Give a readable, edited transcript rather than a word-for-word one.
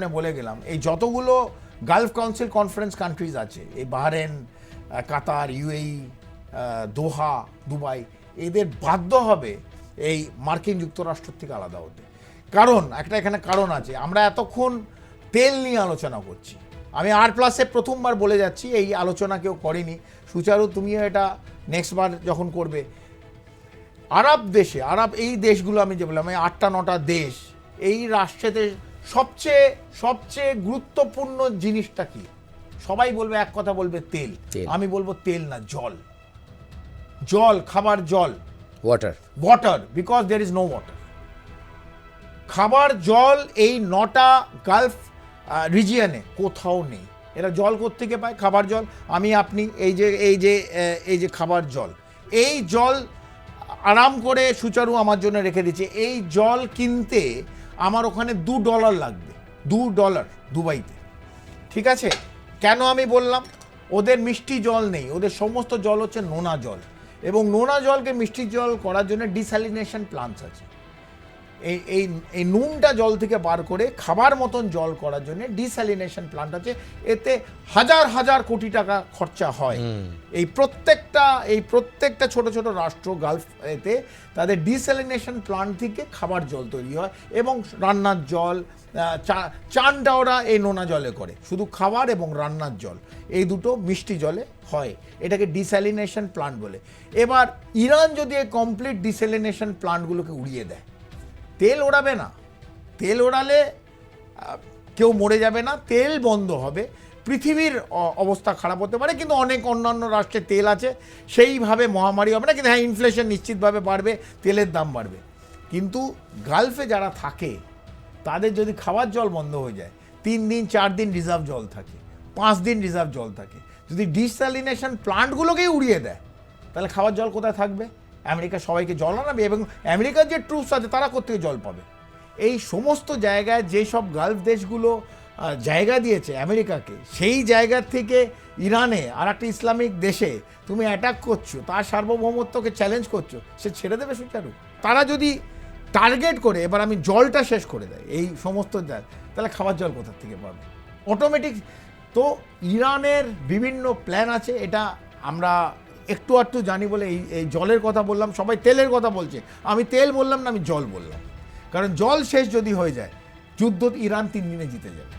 বলে গেলাম এই যতগুলো গালফ কাউন্সিল কনফারেন্স কান্ট্রিজ আছে, এই বাহরেন, কাতার, ইউএই, দোহা, দুবাই, এদের বাধ্য হবে এই মার্কিন যুক্তরাষ্ট্র থেকে আলাদা হতে। কারণ এখানে কারণ আছে। আমরা এতক্ষণ তেল নিয়ে আলোচনা করছি, আমি R+-এ প্রথমবার বলে যাচ্ছি, এই আলোচনা কেউ করেনি। সুচারু, তুমিও এটা নেক্সট বার যখন করবে, আরব এই দেশগুলো আমি যে বললাম, এই 8-9টা দেশ, এই রাষ্ট্রেতে সবচেয়ে গুরুত্বপূর্ণ জিনিসটা কি? সবাই বলবে, এক কথা বলবে তেল। আমি বলবো তেল না, জল, খাবার জল, water, because there is no water. খাবার জল এই 9টা গালফ রিজিয়নে কোথাও নেই। এরা জল কোত্থেকে পায়? খাবার জল। আমি আপনি এই যে খাবার জল, এই জল আরাম করে সুচারু আমার জন্য রেখে দিচ্ছে। এই জল কিনতে আমার ওখানে $2 লাগবে, $2 দুবাইতে। ঠিক আছে, কেন আমি বললাম? ওদের মিষ্টি জল নেই, ওদের সমস্ত জল হচ্ছে নোনা জল, এবং নোনা জলকে মিষ্টি জল করার জন্য ডিস্যালিনেশন প্লান্টস আছে। এই নুনটা জল থেকে বার করে খাবার মতন জল করার জন্য ডিস্যালিনেশন প্লান্ট আছে। এতে হাজার কোটি টাকা খরচা হয়। এই প্রত্যেকটা ছোট ছোট রাষ্ট্র গালফ এতে তাদের ডিস্যালিনেশন প্লান্ট থেকে খাবার জল তৈরি হয়, এবং রান্নার জল, চানটা ওরা এই নোনা জলে করে। শুধু খাবার এবং রান্নার জল এই দুটো মিষ্টি জলে হয়, এটাকে ডিস্যালিনেশন প্লান্ট বলে। এবার ইরান যদি এই কমপ্লিট ডিস্যালিনেশন প্লান্টগুলোকে উড়িয়ে দেয়, তেল ওড়াবে না, তেল ওড়ালে কেউ মরে যাবে না, তেল বন্ধ হবে, পৃথিবীর অবস্থা খারাপ হতে পারে, কিন্তু অনেক অন্যান্য রাষ্ট্রে তেল আছে, সেইভাবে মহামারী হবে না। কিন্তু হ্যাঁ, ইনফ্লেশন নিশ্চিতভাবে বাড়বে, তেলের দাম বাড়বে। কিন্তু গালফে যারা থাকে তাদের যদি খাবার জল বন্ধ হয়ে যায়, 3 দিন 4 দিন রিজার্ভ জল থাকে, 5 দিন রিজার্ভ জল থাকে। যদি ডিস্যালিনেশন প্লান্টগুলোকেই উড়িয়ে দেয়, তাহলে খাবার জল কোথায় থাকবে? আমেরিকা সবাইকে জল আনাবে, এবং আমেরিকার যে ট্রুপস আছে তারা কোত্থেকে জল পাবে? এই সমস্ত জায়গায় যেসব গালফ দেশগুলো জায়গা দিয়েছে আমেরিকাকে, সেই জায়গার থেকে ইরানে আর একটা ইসলামিক দেশে তুমি অ্যাটাক করছো, তার সার্বভৌমত্বকে চ্যালেঞ্জ করছো, সে ছেড়ে দেবে সুচারু? তারা যদি টার্গেট করে এবার আমি জলটা শেষ করে দেয় এই সমস্ত জায়গা, তাহলে খাবার জল কোথা থেকে পাবে? অটোমেটিক। তো ইরানের বিভিন্ন প্ল্যান আছে, এটা আমরা একটু জানি বলে এই জলের কথা বললাম। সবাই তেলের কথা বলছে, আমি তেল বললাম না, আমি জল বললাম। কারণ জল শেষ যদি হয়ে যায়, যুদ্ধ ইরান 3 দিনে জিতে যাবে।